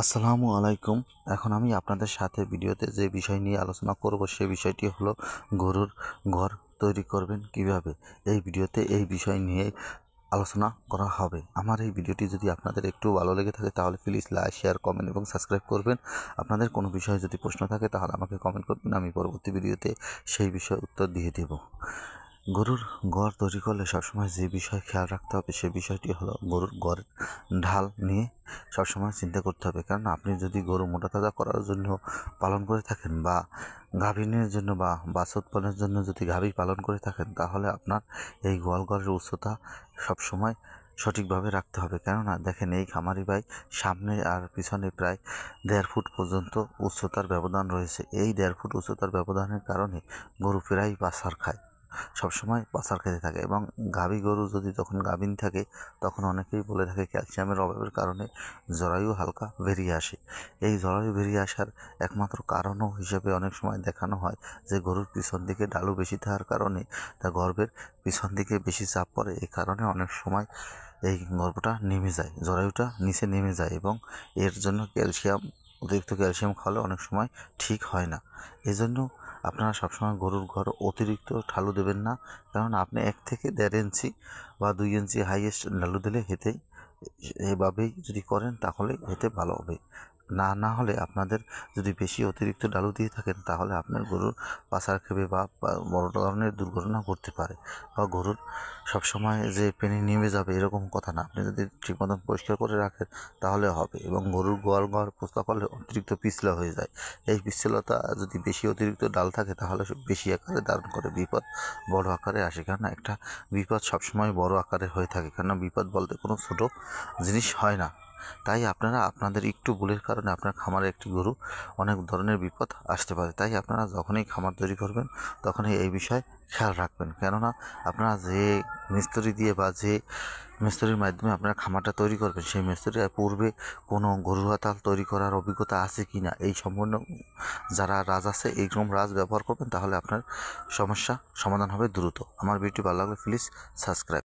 আসসালামু আলাইকুম। এখন আমি আপনাদের সাথে ভিডিওতে যে বিষয় নিয়ে আলোচনা করব সে বিষয়টি হলো গরুর ঘর তৈরি করবেন কিভাবে। এই ভিডিওতে এই বিষয় নিয়ে আলোচনা করা হবে। আমার এই ভিডিওটি যদি আপনাদের একটু ভালো লেগে থাকে তাহলে প্লিজ লাইক, শেয়ার, কমেন্ট এবং সাবস্ক্রাইব করবেন। আপনাদের কোনো বিষয়ে যদি প্রশ্ন থাকে তাহলে আমাকে কমেন্ট করবেন, আমি পরবর্তী ভিডিওতে সেই বিষয়ে উত্তর দিয়ে দেব। গরুর ঘর তৈরি করলে সবসময় যে বিষয় খেয়াল রাখতে হবে সে বিষয়টি হলো গরুর ঘরের ঢাল নিয়ে সবসময় চিন্তা করতে হবে। কারণ আপনি যদি গরু মোটা তাজা করার জন্য পালন করে থাকেন বা গাভীনের জন্য বা বাছুর উৎপাদনের জন্য যদি গাভী পালন করে থাকেন তাহলে আপনার এই গোয়াল ঘরের উচ্চতা সবসময় সঠিকভাবে রাখতে হবে। কেননা দেখেন, এই খামারি ভাই সামনে আর পিছনে প্রায় 1.5 ফুট পর্যন্ত উচ্চতার ব্যবধান রয়েছে। এই 1.5 ফুট উচ্চতার ব্যবধানের কারণে গরু প্রায় পাছাড় খায়, সবসময় পাছাড় খেতে থাকে। এবং গাভী গরু যদি যখন গাভীন থাকে তখন অনেকেই বলে থাকে ক্যালসিয়ামের অভাবের কারণে জরায়ু হালকা বেরিয়ে আসে। এই জরায়ু বেরিয়ে আসার একমাত্র কারণও হিসেবে অনেক সময় দেখানো হয় যে গরুর পিছন দিকে ডালু বেশি থাকার কারণে তা গর্ভের পিছন দিকে বেশি চাপ পড়ে। এই কারণে অনেক সময় এই গর্ভটা নেমে যায়, জরায়ুটা নিচে নেমে যায় এবং এর জন্য অতিরিক্ত ক্যালসিয়াম খাওয়ালে অনেক সময় ঠিক হয় না। এজন্য আপনারা সবসময় গরুর ঘর অতিরিক্ত ঢালু দেবেন না। কারণ আপনি 1 থেকে 1.5 ইঞ্চি বা 2 ইঞ্চি হাইয়েস্ট ঢালু দিলে হেঁটেই এভাবেই যদি করেন তাহলে হেঁটে ভালো হবে। না হলে আপনাদের যদি বেশি অতিরিক্ত ডালু দিয়ে থাকেন তাহলে আপনার গরুর পাছাড় খেবে বা বড় ধরনের দুর্ঘটনা ঘটতে পারে। বা গরুর সবসময় যে পেনি নেমে যাবে এরকম কথা না, আপনি যদি ঠিক মতন পরিষ্কার করে রাখেন তাহলে হবে। এবং গরুর গোয়াল ঘর প্রস্তুত করলে অতিরিক্ত পিছলা হয়ে যায়। এই পিছলতা যদি বেশি অতিরিক্ত ডাল থাকে তাহলে বেশি আকারে ধারণ করে বিপদ বড় আকারে আসে। কারণ একটা বিপদ সবসময় বড় আকারে হয়ে থাকে, কারণ বিপদ বলতে কোনো ছোট জিনিস হয় না। তাই আপনারা আপনাদের একটু ভুলের কারণে আপনার খামারে একটি গরু অনেক ধরনের বিপদ আসতে পারে। তাই আপনারা যখনই খামার তৈরি করবেন তখনই এই বিষয় খেয়াল রাখবেন। কেননা আপনারা যে মিস্ত্রি দিয়ে বা যে মিস্ত্রির মাধ্যমে আপনারা খামারটা তৈরি করবেন সেই মিস্ত্রি পূর্বে কোনো গরুর হাতাল তৈরি করার অভিজ্ঞতা আছে কি না, এই সম্পূর্ণ যারা রাজ আছে এইরকম রাজ ব্যবহার করবেন তাহলে আপনার সমস্যা সমাধান হবে দ্রুত। আমার ভিডিওটি ভালো লাগলে প্লিজ সাবস্ক্রাইব।